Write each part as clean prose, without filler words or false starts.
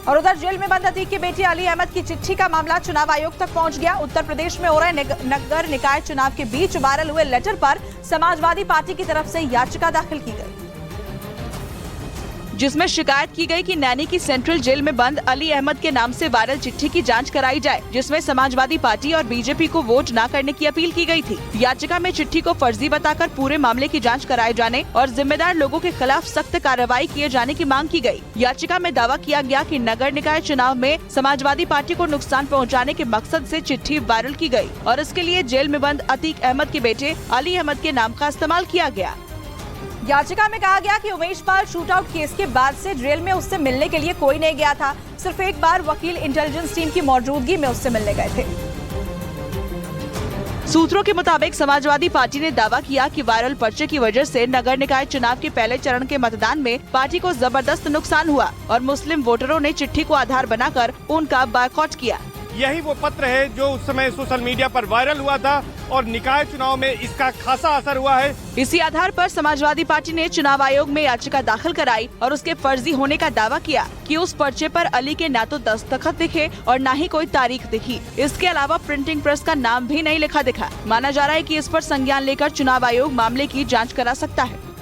और उधर जेल में बंद अतीक के बेटे अली अहमद की चिट्ठी का मामला चुनाव आयोग तक पहुंच गया। उत्तर प्रदेश में हो रहे नगर निकाय चुनाव के बीच वायरल हुए लेटर पर समाजवादी पार्टी की तरफ से याचिका दाखिल की गई, जिसमें शिकायत की गई कि नैनी की सेंट्रल जेल में बंद अली अहमद के नाम से वायरल चिट्ठी की जांच कराई जाए, जिसमें समाजवादी पार्टी और बीजेपी को वोट न करने की अपील की गई थी। याचिका में चिट्ठी को फर्जी बताकर पूरे मामले की जांच कराए जाने और जिम्मेदार लोगों के खिलाफ सख्त कार्रवाई किए जाने की मांग की गई। याचिका में दावा किया गया कि नगर निकाय चुनाव में समाजवादी पार्टी को नुकसान पहुँचाने के मकसद से चिट्ठी वायरल की गयी और इसके लिए जेल में बंद अतीक अहमद के बेटे अली अहमद के नाम का इस्तेमाल किया गया। याचिका में कहा गया कि उमेश पाल शूटआउट केस के बाद से जेल में उससे मिलने के लिए कोई नहीं गया था। सिर्फ एक बार वकील इंटेलिजेंस टीम की मौजूदगी में उससे मिलने गए थे। सूत्रों के मुताबिक समाजवादी पार्टी ने दावा किया कि वायरल पर्चे की वजह से नगर निकाय चुनाव के पहले चरण के मतदान में पार्टी को जबरदस्त नुकसान हुआ और मुस्लिम वोटरों ने चिट्ठी को आधार बनाकर उनका बायकॉट किया। यही वो पत्र है जो उस समय सोशल मीडिया पर वायरल हुआ था और निकाय चुनाव में इसका खासा असर हुआ है। इसी आधार पर समाजवादी पार्टी ने चुनाव आयोग में याचिका दाखिल कराई और उसके फर्जी होने का दावा किया कि उस पर्चे पर अली के न तो दस्तखत दिखे और न ही कोई तारीख दिखी। इसके अलावा प्रिंटिंग प्रेस का नाम भी नहीं लिखा दिखा। माना जा रहा है कि इस पर संज्ञान लेकर चुनाव आयोग मामले की जाँच करा सकता है।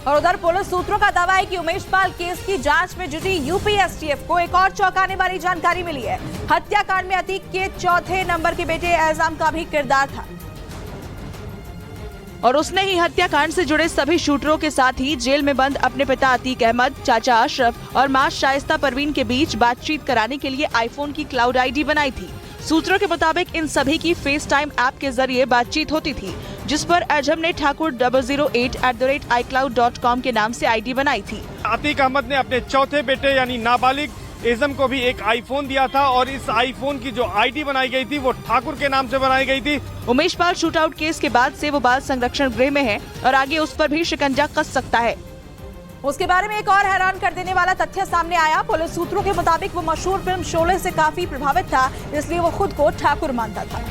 और उधर पुलिस सूत्रों का दावा है कि उमेश पाल केस की जांच में जुटी यूपीएसटीएफ को एक और चौंकाने वाली जानकारी मिली है। हत्याकांड में अतीक के चौथे नंबर के बेटे एजाम का भी किरदार था और उसने ही हत्याकांड से जुड़े सभी शूटरों के साथ ही जेल में बंद अपने पिता अतीक अहमद, चाचा अशरफ और मां शाइस्ता परवीन के बीच बातचीत कराने के लिए आईफोन की क्लाउड आईडी बनाई थी। सूत्रों के मुताबिक इन सभी की फेस टाइम ऐप के जरिए बातचीत होती थी, जिस पर एजम ने ठाकुर 008@icloud.com के नाम से आईडी बनाई थी। अतीक अहमद ने अपने चौथे बेटे यानी नाबालिग एजम को भी एक आईफोन दिया था और इस आईफोन की जो आईडी बनाई गई थी वो ठाकुर के नाम से बनाई गई थी। उमेश पाल शूटआउट केस के बाद से वो बाल संरक्षण गृह में है और आगे उस पर भी शिकंजा कस सकता है। उसके बारे में एक और हैरान कर देने वाला तथ्य सामने आया। पुलिस सूत्रों के मुताबिक वो मशहूर फिल्म शोले से काफी प्रभावित था, इसलिए वो खुद को ठाकुर मानता था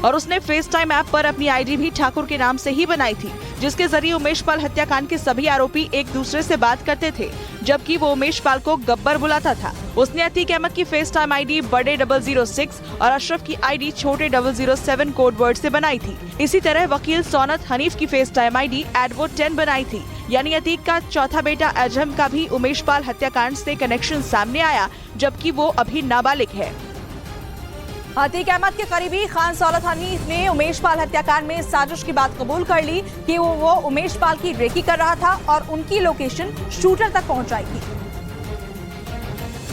और उसने फेस टाइम ऐप पर अपनी आईडी भी ठाकुर के नाम से ही बनाई थी, जिसके जरिए उमेश पाल हत्याकांड के सभी आरोपी एक दूसरे से बात करते थे, जबकि वो उमेश पाल को गब्बर बुलाता था। उसने अतीक अहमद की फेस टाइम आईडी बड़े 006 और अशरफ की आईडी छोटे 007 कोड वर्ड से बनाई थी। इसी तरह वकील सौनत हनीफ की फेस टाइम आईडी एडवो 10 बनाई थी। यानी अतीक का चौथा बेटा अजम का भी उमेश पाल हत्याकांड से कनेक्शन सामने आया, जबकि वो अभी नाबालिग है। अतीक अहमद के करीबी खान सौलत हनीफ ने उमेश पाल हत्याकांड में साजिश की बात कबूल कर ली कि वो उमेश पाल की रेकी कर रहा था और उनकी लोकेशन शूटर तक पहुंचाई थी।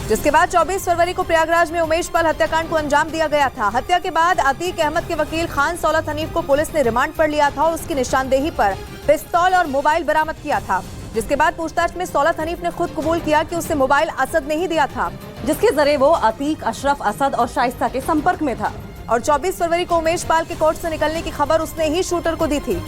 जिसके बाद 24 फरवरी को प्रयागराज में उमेश पाल हत्याकांड को अंजाम दिया गया था। हत्या के बाद अतीक अहमद के वकील खान सौलत हनीफ को पुलिस ने रिमांड पर लिया था और उसकी निशानदेही पर पिस्तौल और मोबाइल बरामद किया था। जिसके बाद पूछताछ में सौलत हनीफ ने खुद कबूल किया कि उसे मोबाइल असद ने ही दिया था, जिसके जरिए वो अतीक, अशरफ, असद और शाइस्ता के संपर्क में था और 24 फरवरी को उमेश पाल के कोर्ट से निकलने की खबर उसने ही शूटर को दी थी।